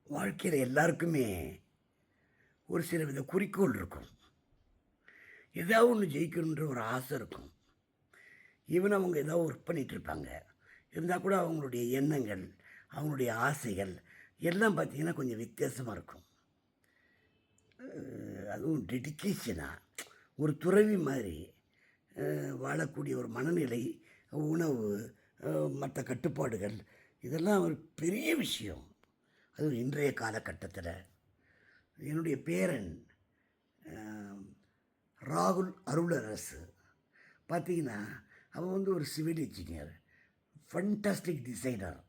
வாழ்க்கையில் எல்லாருக்குமே ஒரு சில வித குறிக்கோள் இருக்கும். ஏதாவது ஒன்று ஜெயிக்கணுன்ற ஒரு ஆசை இருக்கும். ஈவன் அவங்க ஏதோ ஒர்க் பண்ணிகிட்ருப்பாங்க. இருந்தால் கூட அவங்களுடைய எண்ணங்கள், அவங்களுடைய ஆசைகள் எல்லாம் பார்த்திங்கன்னா கொஞ்சம் வித்தியாசமாக இருக்கும். அதுவும் டெடிக்கேஷனாக ஒரு துறவி மாதிரி வாழக்கூடிய ஒரு மனநிலை, உணவு, மற்ற கட்டுப்பாடுகள் இதெல்லாம் ஒரு பெரிய விஷயம். அதுவும் இன்றைய காலகட்டத்தில் என்னுடைய பேரன் ராகுல் அருளரசு பார்த்திங்கன்னா, அவன் வந்து ஒரு சிவில் இன்ஜினியர், ஃபண்டாஸ்டிக் டிசைனர்.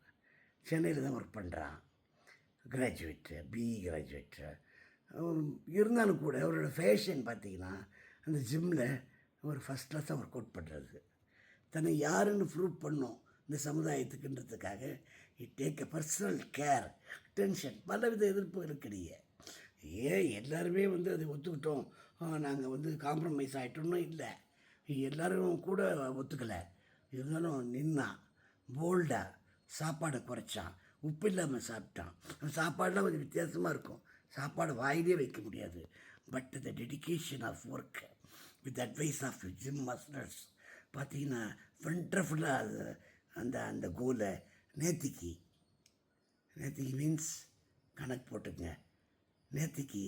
சென்னையில் தான் ஒர்க் பண்ணுறான். Graduate, BE graduate. இருந்தாலும் கூட அவரோட ஃபேஷன் பார்த்திங்கன்னா, அந்த ஜிம்மில் ஒரு ஃபஸ்ட் கிளாஸாக ஒர்க் அவுட் பண்ணுறது, தன்னை யாருன்னு ப்ரூவ் பண்ணோம் இந்த சமுதாயத்துக்குன்றதுக்காக take a personal care, tension, பலவித எதிர்ப்புகளுக்கிடையே எல்லாருமே வந்து அதை ஒத்துக்கிட்டோம், நாங்கள் வந்து காம்ப்ரமைஸ் ஆகிட்டோம்னு இல்லை. எல்லோரும் கூட ஒத்துக்கலை. இருந்தாலும் நின்னான், போல்டாக சாப்பாடை குறைச்சான், உப்பு இல்லாமல் சாப்பிட்டான். சாப்பாடெலாம் கொஞ்சம் வித்தியாசமாக இருக்கும், சாப்பாடு வாயிலே வைக்க முடியாது. But the dedication of work with advice of gym masters பார்த்திங்கன்னா வண்டர்ஃபுல்லாக அது அந்த அந்த கோலை நேத்திக்கு மீன்ஸ் கணக்கு போட்டுங்க, நேத்திக்கு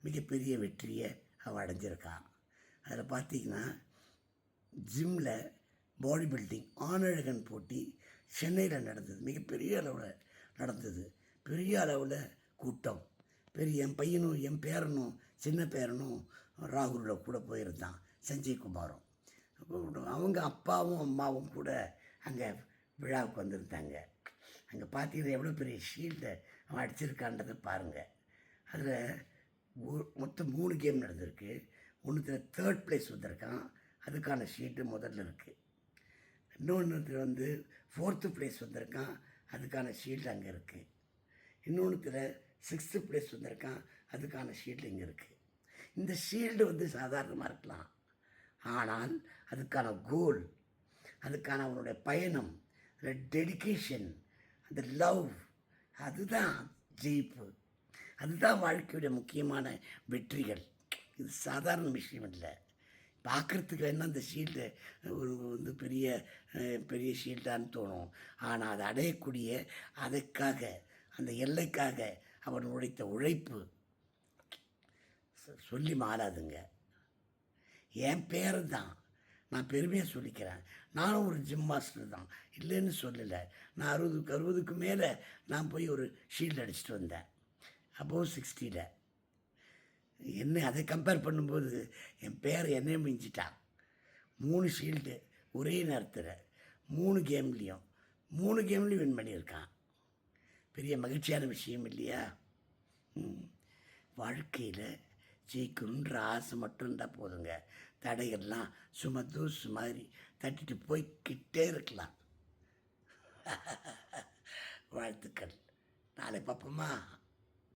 மிகப்பெரிய வெற்றியை அவள் அடைஞ்சிருக்கான். அதில் பார்த்திங்கன்னா ஜிம்மில் பாடி பில்டிங் ஆணழகன் போட்டி சென்னையில் நடந்தது, மிகப்பெரிய அளவில் நடந்தது. பெரிய அளவில் கூட்டம். என் பையனும் என் பேரனும் சின்ன பேரனும் ராகுலோட கூட போயிருந்தான், சஞ்சய் குமாரும். அவங்க அப்பாவும் அம்மாவும் கூட அங்கே விழாவுக்கு வந்திருந்தாங்க. அங்கே பார்த்தீங்கன்னா எவ்வளோ பெரிய ஷீல்டை அவன் அடிச்சிருக்கான்றதை பாருங்கள். அதில் மொத்தம் 3 கேம் நடந்திருக்கு. ஒன்றுத்தில் 3rd place வந்திருக்கான், அதுக்கான ஷீட்டு முதல்ல இருக்குது. இன்னொன்றுத்தில் வந்து 4th place வந்திருக்கான், அதுக்கான ஷீல்டு அங்கே இருக்குது. இன்னொன்றுத்தில் 6th place வந்திருக்கான், அதுக்கான ஷீல்டு இங்கே இருக்குது. இந்த ஷீல்டு வந்து சாதாரணமாக இருக்கலாம், ஆனால் அதுக்கான கோல், அதுக்கான அவனுடைய பயணம், அந்த டெடிக்கேஷன், அந்த லவ், அதுதான் ஜெயிப்பு, அதுதான் வாழ்க்கையுடைய முக்கியமான வெற்றிகள். இது சாதாரண விஷயம் இல்லை. பார்க்குறதுக்கு வேணால் அந்த ஷீல்டு ஒரு வந்து பெரிய பெரிய ஷீல்டான்னு தோணும், ஆனால் அதை அடையக்கூடிய அதுக்காக அந்த எல்லைக்காக அவன் உழைத்த உழைப்பு சொல்லி மாறாதுங்க. என் பேர் தான், நான் பெருமையாக சொல்லிக்கிறேன். நானும் ஒரு ஜிம் மாஸ்டர் தான், இல்லைன்னு சொல்லலை. நான் 60க்கு மேலே நான் போய் ஒரு ஷீல்டு அடிச்சுட்டு வந்தேன், above 60. என்ன அதை கம்பேர் பண்ணும்போது என் பேர் என்னையும் மிஞ்சிட்டான். 3 ஷீல்டு ஒரே நேரத்தில் 3 கேம்லேயும் வின் பண்ணியிருக்கான். பெரிய மகிழ்ச்சியான விஷயம் இல்லையா? வாழ்க்கையில் ஜெயிக்கணுன்ற ஆசை மட்டும் இருந்தால் போதுங்க. தடைகள்லாம் சும்மா தூசு மாதிரி தட்டிட்டு போய்கிட்டே இருக்கலாம். வாழ்த்துக்கள். நாளை பார்ப்போமா?